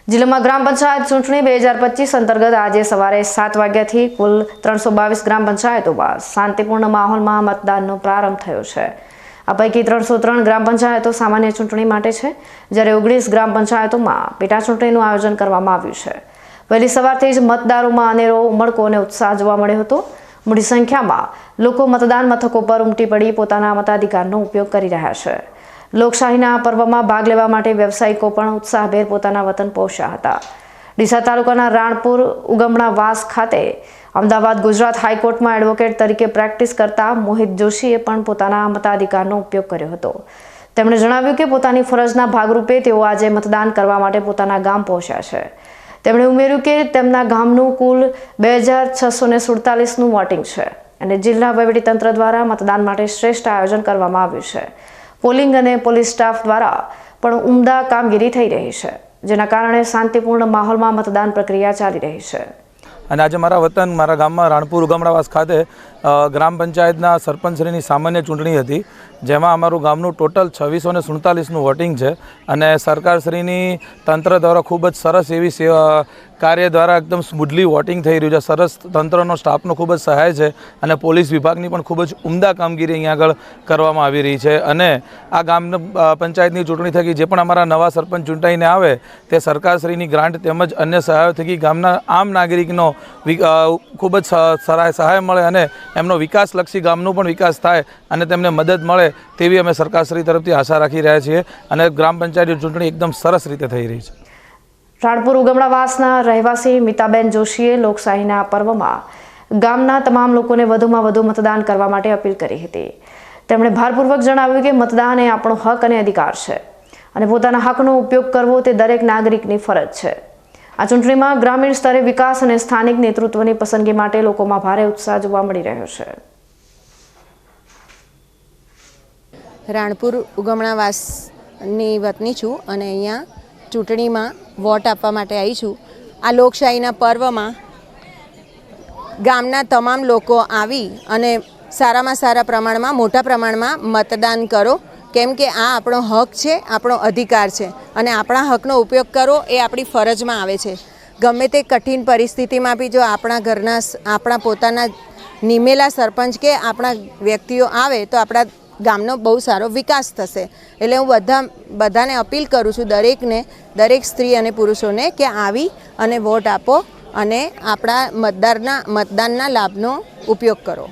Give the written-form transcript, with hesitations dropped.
જિલ્લામાં ગ્રામ પંચાયત ચૂંટણી 2025 અંતર્ગત આજે સવારે 7 વાગ્યાથી કુલ 322 ગ્રામ પંચાયતોમાં શાંતિપૂર્ણ માહોલમાં મતદાનનો પ્રારંભ થયો છે। આ પૈકી 303 ગ્રામ પંચાયતો સામાન્ય ચૂંટણી માટે છે, જ્યારે 19 ગ્રામ પંચાયતોમાં પેટા ચૂંટણીનું આયોજન કરવામાં આવ્યું છે। વહેલી સવારથી જ મતદારોમાં અનેરો ઉમળકો અને ઉત્સાહ જોવા મળ્યો હતો। મોટી સંખ્યામાં લોકો મતદાન મથકો પર ઉમટી પડી પોતાના મતાધિકારનો ઉપયોગ કરી રહ્યા છે। લોકશાહીના પર્વમાં ભાગ લેવા માટે વ્યવસાયિકો પણ ઉત્સાહભેર પોતાના વતન પહોંચ્યા હતા। ડીસા તાલુકાના રાણપુર ઉગમણા વાસ ખાતે અમદાવાદ ગુજરાત હાઈકોર્ટમાં એડવોકેટ તરીકે પ્રેક્ટિસ કરતા મોહિત જોશીએ પણ પોતાના મતાધિકારનો ઉપયોગ કર્યો હતો। તેમણે જણાવ્યું કે પોતાની ફરજના ભાગરૂપે તેઓ આજે મતદાન કરવા માટે પોતાના ગામ પહોંચ્યા છે। તેમણે ઉમેર્યું કે તેમના ગામનું કુલ 2647નું વોટિંગ છે અને જિલ્લા વહીવટીતંત્ર દ્વારા મતદાન માટે શ્રેષ્ઠ આયોજન કરવામાં આવ્યું છે। પોલિંગ અને પોલીસ સ્ટાફ દ્વારા પણ ઉમદા કામગીરી થઈ રહી છે, જેના કારણે શાંતિપૂર્ણ માહોલમાં મતદાન પ્રક્રિયા ચાલી રહી છે। અને આજે મારા વતન મારા ગામમાં રાણપુર ઉગમણાવાસ ખાતે ગ્રામ પંચાયતના સરપંચશ્રીની સામાન્ય ચૂંટણી હતી, જેમાં અમારું ગામનું ટોટલ 2647નું વોટિંગ છે અને સરકારશ્રીની તંત્ર દ્વારા ખૂબ જ સરસ એવી સેવા કાર્ય દ્વારા એકદમ સ્મૂધલી વોટિંગ થઈ રહ્યું છે। સરસ તંત્રનો સ્ટાફનો ખૂબ જ સહાય છે અને પોલીસ વિભાગની પણ ખૂબ જ ઉમદા કામગીરી અહીંયા આગળ કરવામાં આવી રહી છે। અને આ ગામ પંચાયતની ચૂંટણી થકી જે પણ અમારા નવા સરપંચ ચૂંટાઈને આવે તે સરકારશ્રીની ગ્રાન્ટ તેમજ અન્ય સહાયો થકી ગામના આમ નાગરિકનો ખૂબ જ સહાય મળે અને એમનો વિકાસલક્ષી ગામનો પણ વિકાસ થાય અને તેમને મદદ મળે તેવી અમે સરકારશ્રી તરફથી આશા રાખી રહ્યા છીએ અને ગ્રામ પંચાયતની ચૂંટણી એકદમ સરસ રીતે થઈ રહી છે। રાણપુર ઉગમણાવાસના રહેવાસી મિતાબેન જોશીએ લોકશાહીના પર્વમાં ગામના તમામ લોકોને વધુમાં વધુ મતદાન કરવા માટે અપીલ કરી હતી। તેમણે ભારપૂર્વક જણાવ્યું કે મતદાન એ આપણો હક અને અધિકાર છે અને પોતાના હકનો ઉપયોગ કરવો તે દરેક નાગરિકની ફરજ છે। આ ચૂંટણીમાં ગ્રામીણ સ્તરે વિકાસ અને સ્થાનિક નેતૃત્વની પસંદગી માટે લોકોમાં ભારે ઉત્સાહ જોવા મળી રહ્યો છે। રાણપુર ઉગમણાવાસની વતની છું અને અહીંયા ચૂંટણીમાં વોટ આપવા માટે આવી છું। આ લોકશાહીના પર્વમાં ગામના તમામ લોકો આવી અને સારામાં સારા પ્રમાણમાં મોટા પ્રમાણમાં મતદાન કરો, કેમ કે આ આપણો હક છે, આપણો અધિકાર છે અને આપણા હકનો ઉપયોગ કરવો એ આપણી ફરજમાં આવે છે। ગમે તે કઠિન પરિસ્થિતિમાં બી જો આપણા પોતાના નિમેલા સરપંચ કે આપણા વ્યક્તિઓ આવે તો આપણા ગામનો બહુ સારો વિકાસ થશે। એટલે હું બધાને અપીલ કરું છું, દરેક સ્ત્રી અને પુરુષોને કે આવી અને વોટ આપો અને આપણા મતદાનના લાભનો ઉપયોગ કરો।